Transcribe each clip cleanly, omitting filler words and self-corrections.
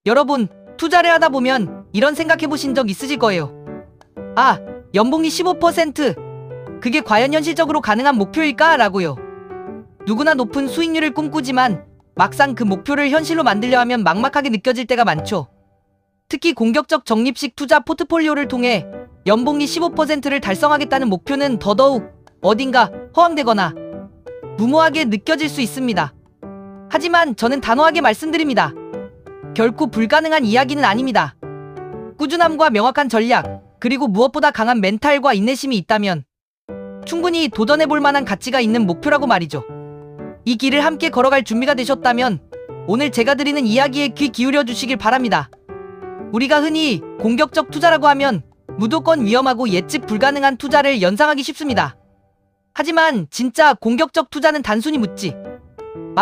여러분, 투자를 하다 보면 이런 생각해 보신 적 있으실 거예요. 아, 연봉이 15%. 그게 과연 현실적으로 가능한 목표일까? 라고요. 누구나 높은 수익률을 꿈꾸지만 막상 그 목표를 현실로 만들려 하면 막막하게 느껴질 때가 많죠. 특히 공격적 적립식 투자 포트폴리오를 통해 연봉이 15%를 달성하겠다는 목표는 더더욱 어딘가 허황되거나 무모하게 느껴질 수 있습니다. 하지만 저는 단호하게 말씀드립니다. 결코 불가능한 이야기는 아닙니다. 꾸준함과 명확한 전략, 그리고 무엇보다 강한 멘탈과 인내심이 있다면 충분히 도전해볼 만한 가치가 있는 목표라고 말이죠. 이 길을 함께 걸어갈 준비가 되셨다면 오늘 제가 드리는 이야기에 귀 기울여 주시길 바랍니다. 우리가 흔히 공격적 투자라고 하면 무조건 위험하고 예측 불가능한 투자를 연상하기 쉽습니다. 하지만 진짜 공격적 투자는 단순히 묻지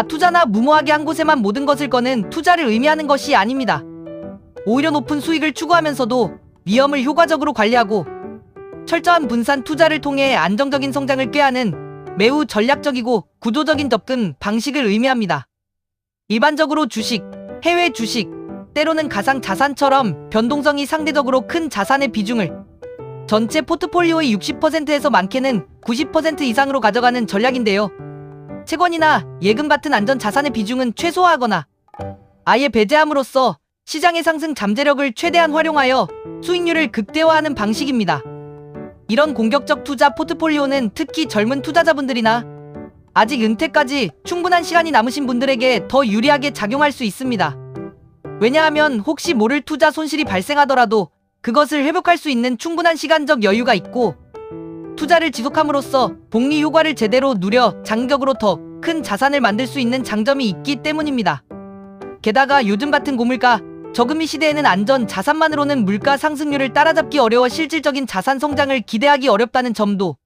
투자나 무모하게 한 곳에만 모든 것을 거는 투자를 의미하는 것이 아닙니다. 오히려 높은 수익을 추구하면서도 위험을 효과적으로 관리하고 철저한 분산 투자를 통해 안정적인 성장을 꾀하는 매우 전략적이고 구조적인 접근 방식을 의미합니다. 일반적으로 주식, 해외 주식, 때로는 가상 자산처럼 변동성이 상대적으로 큰 자산의 비중을 전체 포트폴리오의 60%에서 많게는 90% 이상으로 가져가는 전략인데요. 채권이나 예금 같은 안전 자산의 비중은 최소화하거나 아예 배제함으로써 시장의 상승 잠재력을 최대한 활용하여 수익률을 극대화하는 방식입니다. 이런 공격적 투자 포트폴리오는 특히 젊은 투자자분들이나 아직 은퇴까지 충분한 시간이 남으신 분들에게 더 유리하게 작용할 수 있습니다. 왜냐하면 혹시 모를 투자 손실이 발생하더라도 그것을 회복할 수 있는 충분한 시간적 여유가 있고 투자를 지속함으로써 복리 효과를 제대로 누려 장기적으로 더 큰 자산을 만들 수 있는 장점이 있기 때문입니다. 게다가 요즘 같은 고물가, 저금리 시대에는 안전 자산만으로는 물가 상승률을 따라잡기 어려워 실질적인 자산 성장을 기대하기 어렵다는 점도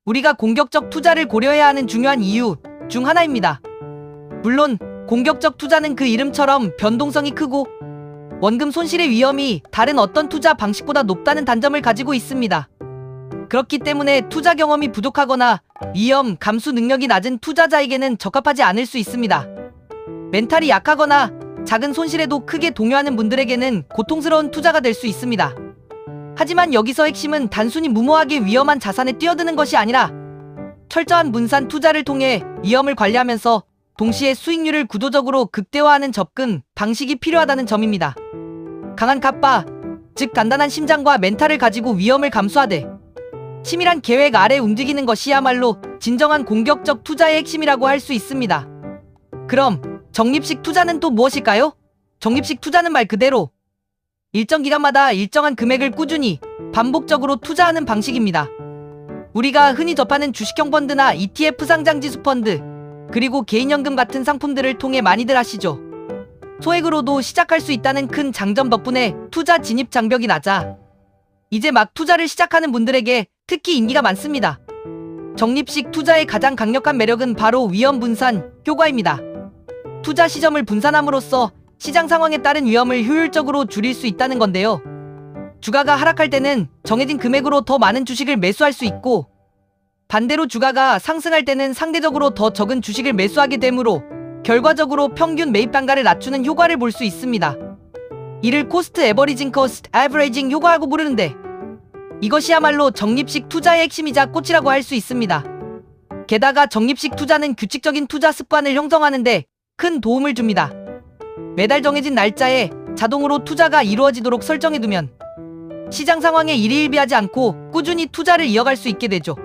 우리가 공격적 투자를 고려해야 하는 중요한 이유 중 하나입니다. 물론 공격적 투자는 그 이름처럼 변동성이 크고 원금 손실의 위험이 다른 어떤 투자 방식보다 높다는 단점을 가지고 있습니다. 그렇기 때문에 투자 경험이 부족하거나 위험 감수 능력이 낮은 투자자에게는 적합하지 않을 수 있습니다. 멘탈이 약하거나 작은 손실에도 크게 동요하는 분들에게는 고통스러운 투자가 될 수 있습니다. 하지만 여기서 핵심은 단순히 무모하게 위험한 자산에 뛰어드는 것이 아니라 철저한 분산 투자를 통해 위험을 관리하면서 동시에 수익률을 구조적으로 극대화하는 접근 방식이 필요하다는 점입니다. 강한 갑바, 즉 단단한 심장과 멘탈을 가지고 위험을 감수하되 치밀한 계획 아래 움직이는 것이야말로 진정한 공격적 투자의 핵심이라고 할 수 있습니다. 그럼 적립식 투자는 또 무엇일까요? 적립식 투자는 말 그대로 일정 기간마다 일정한 금액을 꾸준히 반복적으로 투자하는 방식입니다. 우리가 흔히 접하는 주식형 펀드나 ETF 상장지수 펀드, 그리고 개인연금 같은 상품들을 통해 많이들 아시죠? 소액으로도 시작할 수 있다는 큰 장점 덕분에 투자 진입 장벽이 낮아 이제 막 투자를 시작하는 분들에게 특히 인기가 많습니다. 적립식 투자의 가장 강력한 매력은 바로 위험 분산 효과입니다. 투자 시점을 분산함으로써 시장 상황에 따른 위험을 효율적으로 줄일 수 있다는 건데요. 주가가 하락할 때는 정해진 금액으로 더 많은 주식을 매수할 수 있고 반대로 주가가 상승할 때는 상대적으로 더 적은 주식을 매수하게 되므로 결과적으로 평균 매입 단가를 낮추는 효과를 볼 수 있습니다. 이를 코스트 에버리징 코스트 에버리징 효과라고 부르는데 이것이야말로 적립식 투자의 핵심이자 꽃이라고 할 수 있습니다. 게다가 적립식 투자는 규칙적인 투자 습관을 형성하는데 큰 도움을 줍니다. 매달 정해진 날짜에 자동으로 투자가 이루어지도록 설정해두면 시장 상황에 일희일비하지 않고 꾸준히 투자를 이어갈 수 있게 되죠.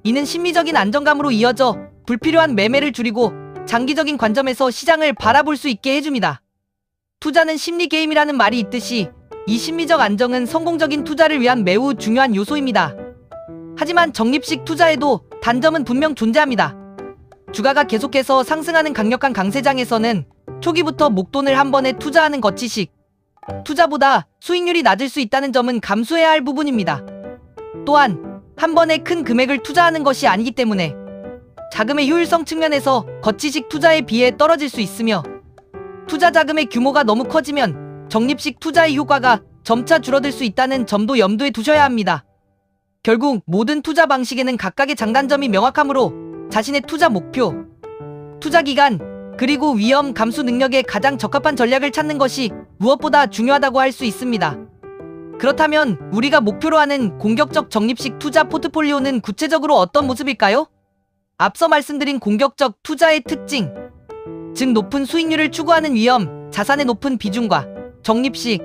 이는 심리적인 안정감으로 이어져 불필요한 매매를 줄이고 장기적인 관점에서 시장을 바라볼 수 있게 해줍니다. 투자는 심리 게임이라는 말이 있듯이 이 심리적 안정은 성공적인 투자를 위한 매우 중요한 요소입니다. 하지만 적립식 투자에도 단점은 분명 존재합니다. 주가가 계속해서 상승하는 강력한 강세장에서는 초기부터 목돈을 한 번에 투자하는 거치식 투자보다 수익률이 낮을 수 있다는 점은 감수해야 할 부분입니다. 또한 한 번에 큰 금액을 투자하는 것이 아니기 때문에 자금의 효율성 측면에서 거치식 투자에 비해 떨어질 수 있으며 투자 자금의 규모가 너무 커지면 적립식 투자의 효과가 점차 줄어들 수 있다는 점도 염두에 두셔야 합니다. 결국 모든 투자 방식에는 각각의 장단점이 명확하므로 자신의 투자 목표, 투자 기간, 그리고 위험 감수 능력에 가장 적합한 전략을 찾는 것이 무엇보다 중요하다고 할 수 있습니다. 그렇다면 우리가 목표로 하는 공격적 적립식 투자 포트폴리오는 구체적으로 어떤 모습일까요? 앞서 말씀드린 공격적 투자의 특징, 즉 높은 수익률을 추구하는 위험, 자산의 높은 비중과 적립식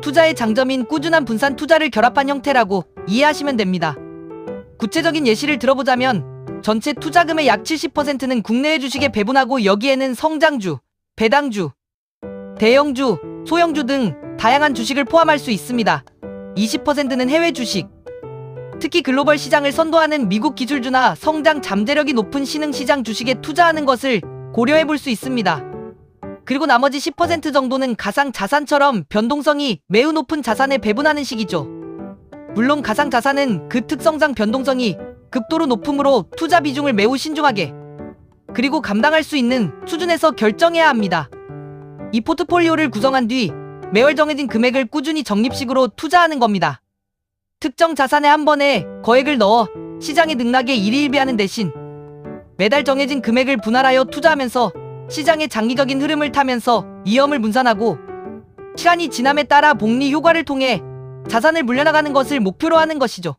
투자의 장점인 꾸준한 분산 투자를 결합한 형태라고 이해하시면 됩니다. 구체적인 예시를 들어보자면 전체 투자금의 약 70%는 국내외 주식에 배분하고 여기에는 성장주, 배당주, 대형주, 소형주 등 다양한 주식을 포함할 수 있습니다. 20%는 해외 주식, 특히 글로벌 시장을 선도하는 미국 기술주나 성장 잠재력이 높은 신흥시장 주식에 투자하는 것을 고려해 볼 수 있습니다. 그리고 나머지 10% 정도는 가상자산처럼 변동성이 매우 높은 자산에 배분하는 식이죠. 물론 가상자산은 그 특성상 변동성이 극도로 높으므로 투자 비중을 매우 신중하게 그리고 감당할 수 있는 수준에서 결정해야 합니다. 이 포트폴리오를 구성한 뒤 매월 정해진 금액을 꾸준히 적립식으로 투자하는 겁니다. 특정 자산에 한 번에 거액을 넣어 시장의 등락에 일희일비하는 대신 매달 정해진 금액을 분할하여 투자하면서 시장의 장기적인 흐름을 타면서 위험을 분산하고 시간이 지남에 따라 복리 효과를 통해 자산을 물려나가는 것을 목표로 하는 것이죠.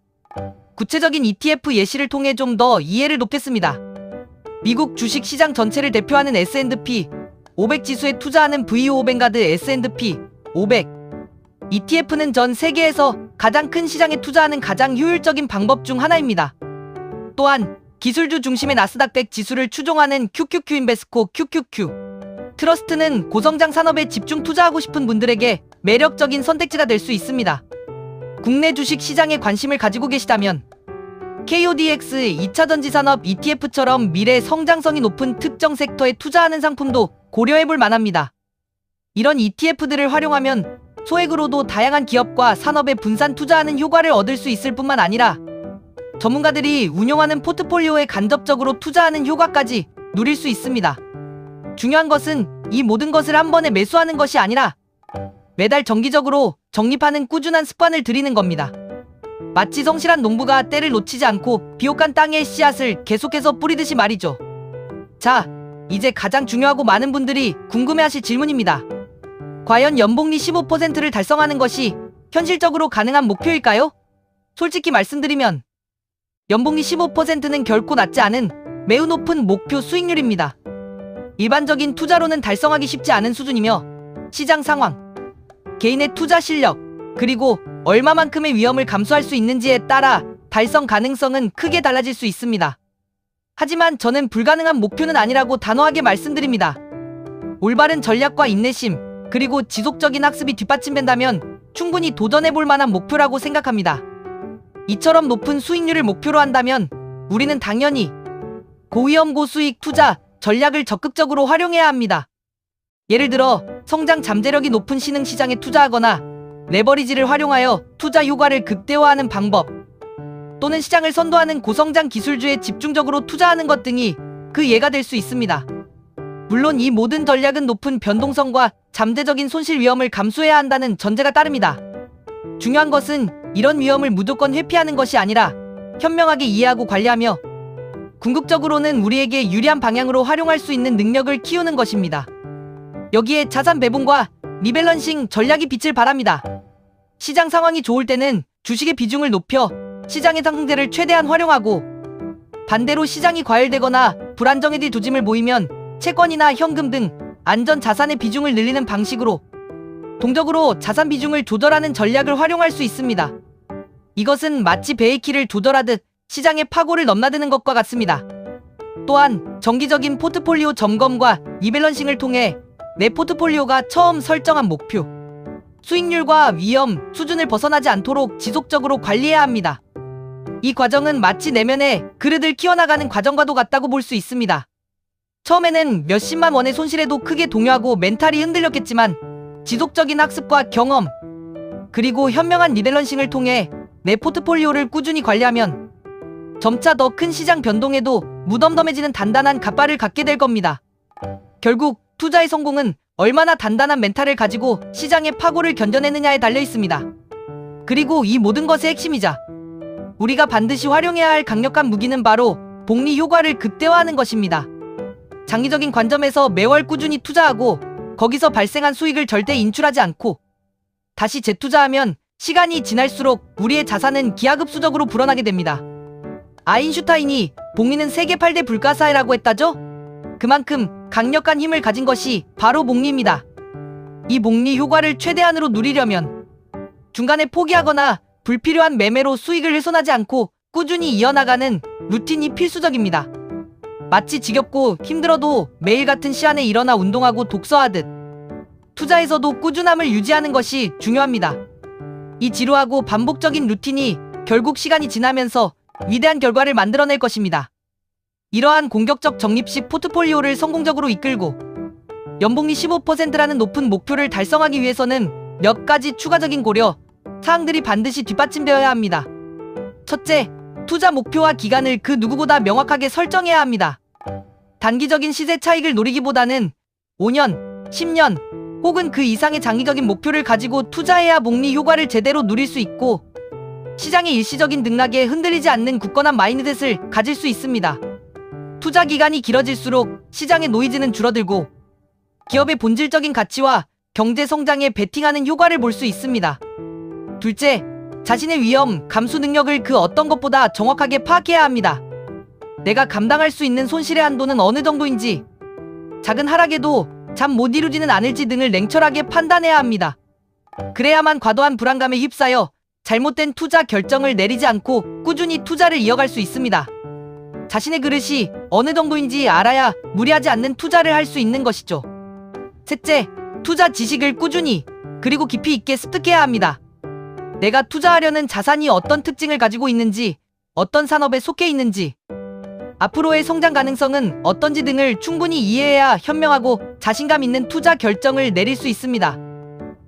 구체적인 ETF 예시를 통해 좀 더 이해를 돕겠습니다. 미국 주식시장 전체를 대표하는 S&P 500 지수에 투자하는 VO500 S&P 500 ETF는 전 세계에서 가장 큰 시장에 투자하는 가장 효율적인 방법 중 하나입니다. 또한 기술주 중심의 나스닥 100 지수를 추종하는 QQQ 인베스코 QQQ 트러스트는 고성장 산업에 집중 투자하고 싶은 분들에게 매력적인 선택지가 될 수 있습니다. 국내 주식 시장에 관심을 가지고 계시다면 KODX 2차전지 산업 ETF처럼 미래 성장성이 높은 특정 섹터에 투자하는 상품도 고려해볼 만합니다. 이런 ETF들을 활용하면 소액으로도 다양한 기업과 산업에 분산 투자하는 효과를 얻을 수 있을 뿐만 아니라 전문가들이 운용하는 포트폴리오에 간접적으로 투자하는 효과까지 누릴 수 있습니다. 중요한 것은 이 모든 것을 한 번에 매수하는 것이 아니라 매달 정기적으로 적립하는 꾸준한 습관을 들이는 겁니다. 마치 성실한 농부가 때를 놓치지 않고 비옥한 땅에 씨앗을 계속해서 뿌리듯이 말이죠. 자, 이제 가장 중요하고 많은 분들이 궁금해하실 질문입니다. 과연 연복리 15%를 달성하는 것이 현실적으로 가능한 목표일까요? 솔직히 말씀드리면 연복리 15%는 결코 낮지 않은 매우 높은 목표 수익률입니다. 일반적인 투자로는 달성하기 쉽지 않은 수준이며 시장 상황, 개인의 투자 실력, 그리고 얼마만큼의 위험을 감수할 수 있는지에 따라 달성 가능성은 크게 달라질 수 있습니다. 하지만 저는 불가능한 목표는 아니라고 단호하게 말씀드립니다. 올바른 전략과 인내심, 그리고 지속적인 학습이 뒷받침된다면 충분히 도전해볼 만한 목표라고 생각합니다. 이처럼 높은 수익률을 목표로 한다면 우리는 당연히 고위험 고수익 투자 전략을 적극적으로 활용해야 합니다. 예를 들어 성장 잠재력이 높은 신흥시장에 투자하거나 레버리지를 활용하여 투자 효과를 극대화하는 방법, 또는 시장을 선도하는 고성장 기술주에 집중적으로 투자하는 것 등이 그 예가 될 수 있습니다. 물론 이 모든 전략은 높은 변동성과 잠재적인 손실 위험을 감수해야 한다는 전제가 따릅니다. 중요한 것은 이런 위험을 무조건 회피하는 것이 아니라 현명하게 이해하고 관리하며 궁극적으로는 우리에게 유리한 방향으로 활용할 수 있는 능력을 키우는 것입니다. 여기에 자산 배분과 리밸런싱 전략이 빛을 발합니다. 시장 상황이 좋을 때는 주식의 비중을 높여 시장의 상승세를 최대한 활용하고, 반대로 시장이 과열되거나 불안정해질 조짐을 보이면 채권이나 현금 등 안전 자산의 비중을 늘리는 방식으로 동적으로 자산 비중을 조절하는 전략을 활용할 수 있습니다. 이것은 마치 배의 키를 조절하듯 시장의 파고를 넘나드는 것과 같습니다. 또한 정기적인 포트폴리오 점검과 리밸런싱을 통해 내 포트폴리오가 처음 설정한 목표, 수익률과 위험 수준을 벗어나지 않도록 지속적으로 관리해야 합니다. 이 과정은 마치 내면의 그릇을 키워나가는 과정과도 같다고 볼 수 있습니다. 처음에는 몇십만 원의 손실에도 크게 동요하고 멘탈이 흔들렸겠지만 지속적인 학습과 경험, 그리고 현명한 리밸런싱을 통해 내 포트폴리오를 꾸준히 관리하면 점차 더 큰 시장 변동에도 무덤덤해지는 단단한 갓발을 갖게 될 겁니다. 결국 투자의 성공은 얼마나 단단한 멘탈을 가지고 시장의 파고를 견뎌내느냐에 달려 있습니다. 그리고 이 모든 것의 핵심이자 우리가 반드시 활용해야 할 강력한 무기는 바로 복리 효과를 극대화하는 것입니다. 장기적인 관점에서 매월 꾸준히 투자하고 거기서 발생한 수익을 절대 인출하지 않고 다시 재투자하면 시간이 지날수록 우리의 자산은 기하급수적으로 불어나게 됩니다. 아인슈타인이 복리는 세계 8대 불가사의라고 했다죠? 그만큼 강력한 힘을 가진 것이 바로 복리입니다. 이 복리 효과를 최대한으로 누리려면 중간에 포기하거나 불필요한 매매로 수익을 훼손하지 않고 꾸준히 이어나가는 루틴이 필수적입니다. 마치 지겹고 힘들어도 매일 같은 시간에 일어나 운동하고 독서하듯 투자에서도 꾸준함을 유지하는 것이 중요합니다. 이 지루하고 반복적인 루틴이 결국 시간이 지나면서 위대한 결과를 만들어낼 것입니다. 이러한 공격적 적립식 포트폴리오를 성공적으로 이끌고 연복리 15%라는 높은 목표를 달성하기 위해서는 몇 가지 추가적인 고려 사항들이 반드시 뒷받침되어야 합니다. 첫째, 투자 목표와 기간을 그 누구보다 명확하게 설정해야 합니다. 단기적인 시세 차익을 노리기보다는 5년, 10년 혹은 그 이상의 장기적인 목표를 가지고 투자해야 복리 효과를 제대로 누릴 수 있고 시장의 일시적인 등락에 흔들리지 않는 굳건한 마인드셋을 가질 수 있습니다. 투자 기간이 길어질수록 시장의 노이즈는 줄어들고 기업의 본질적인 가치와 경제 성장에 베팅하는 효과를 볼 수 있습니다. 둘째, 자신의 위험 감수 능력을 그 어떤 것보다 정확하게 파악해야 합니다. 내가 감당할 수 있는 손실의 한도는 어느 정도인지, 작은 하락에도 잠 못 이루지는 않을지 등을 냉철하게 판단해야 합니다. 그래야만 과도한 불안감에 휩싸여 잘못된 투자 결정을 내리지 않고 꾸준히 투자를 이어갈 수 있습니다. 자신의 그릇이 어느 정도인지 알아야 무리하지 않는 투자를 할 수 있는 것이죠. 셋째, 투자 지식을 꾸준히 그리고 깊이 있게 습득해야 합니다. 내가 투자하려는 자산이 어떤 특징을 가지고 있는지, 어떤 산업에 속해 있는지, 앞으로의 성장 가능성은 어떤지 등을 충분히 이해해야 현명하고 자신감 있는 투자 결정을 내릴 수 있습니다.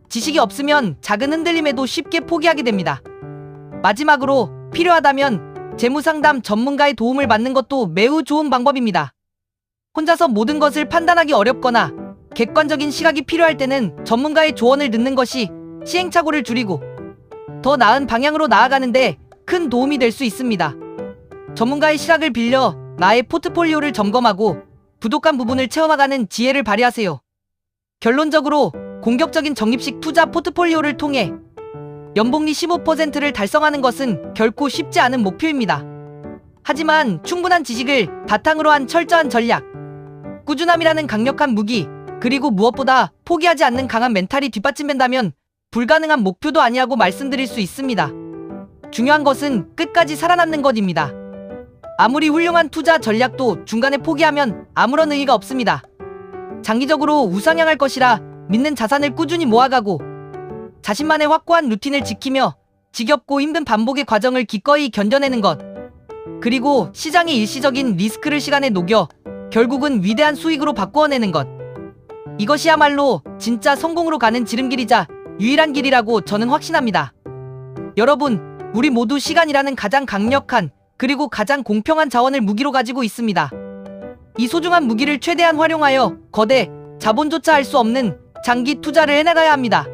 지식이 없으면 작은 흔들림에도 쉽게 포기하게 됩니다. 마지막으로 필요하다면 재무상담 전문가의 도움을 받는 것도 매우 좋은 방법입니다. 혼자서 모든 것을 판단하기 어렵거나 객관적인 시각이 필요할 때는 전문가의 조언을 듣는 것이 시행착오를 줄이고 더 나은 방향으로 나아가는데 큰 도움이 될 수 있습니다. 전문가의 시각을 빌려 나의 포트폴리오를 점검하고 부족한 부분을 채워나가는 지혜를 발휘하세요. 결론적으로 공격적인 적립식 투자 포트폴리오를 통해 연복리 15%를 달성하는 것은 결코 쉽지 않은 목표입니다. 하지만 충분한 지식을 바탕으로 한 철저한 전략, 꾸준함이라는 강력한 무기, 그리고 무엇보다 포기하지 않는 강한 멘탈이 뒷받침된다면 불가능한 목표도 아니라고 말씀드릴 수 있습니다. 중요한 것은 끝까지 살아남는 것입니다. 아무리 훌륭한 투자 전략도 중간에 포기하면 아무런 의미가 없습니다. 장기적으로 우상향할 것이라 믿는 자산을 꾸준히 모아가고 자신만의 확고한 루틴을 지키며 지겹고 힘든 반복의 과정을 기꺼이 견뎌내는 것, 그리고 시장의 일시적인 리스크를 시간에 녹여 결국은 위대한 수익으로 바꾸어내는 것, 이것이야말로 진짜 성공으로 가는 지름길이자 유일한 길이라고 저는 확신합니다. 여러분, 우리 모두 시간이라는 가장 강력한 그리고 가장 공평한 자원을 무기로 가지고 있습니다. 이 소중한 무기를 최대한 활용하여 거대 자본조차 할 수 없는 장기 투자를 해나가야 합니다.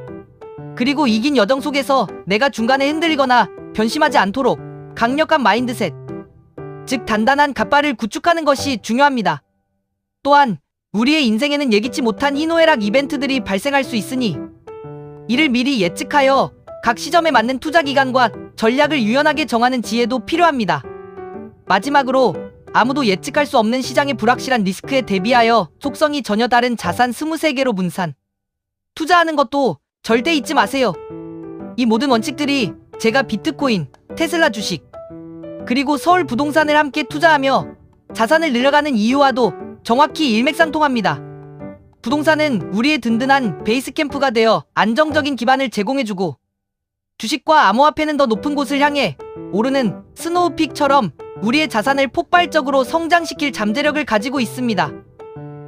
그리고 이긴 여정 속에서 내가 중간에 흔들리거나 변심하지 않도록 강력한 마인드셋, 즉 단단한 갓발을 구축하는 것이 중요합니다. 또한 우리의 인생에는 예기치 못한 희노애락 이벤트들이 발생할 수 있으니 이를 미리 예측하여 각 시점에 맞는 투자 기간과 전략을 유연하게 정하는 지혜도 필요합니다. 마지막으로 아무도 예측할 수 없는 시장의 불확실한 리스크에 대비하여 속성이 전혀 다른 자산 23개로 분산, 투자하는 것도 절대 잊지 마세요. 이 모든 원칙들이 제가 비트코인, 테슬라 주식, 그리고 서울 부동산을 함께 투자하며 자산을 늘려가는 이유와도 정확히 일맥상통합니다. 부동산은 우리의 든든한 베이스 캠프가 되어 안정적인 기반을 제공해주고 주식과 암호화폐는 더 높은 곳을 향해 오르는 스노우픽처럼 우리의 자산을 폭발적으로 성장시킬 잠재력을 가지고 있습니다.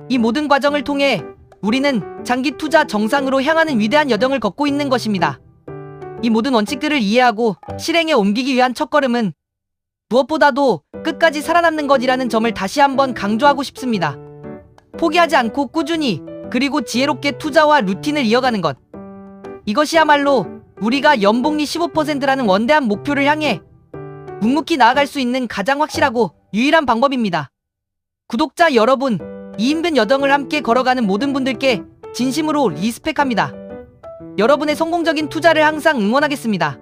이 모든 과정을 통해 우리는 장기 투자 정상으로 향하는 위대한 여정을 걷고 있는 것입니다. 이 모든 원칙들을 이해하고 실행에 옮기기 위한 첫걸음은 무엇보다도 끝까지 살아남는 것이라는 점을 다시 한번 강조하고 싶습니다. 포기하지 않고 꾸준히 그리고 지혜롭게 투자와 루틴을 이어가는 것, 이것이야말로 우리가 연복리 15%라는 원대한 목표를 향해 묵묵히 나아갈 수 있는 가장 확실하고 유일한 방법입니다. 구독자 여러분, 이 힘든 여정을 함께 걸어가는 모든 분들께 진심으로 리스펙합니다. 여러분의 성공적인 투자를 항상 응원하겠습니다.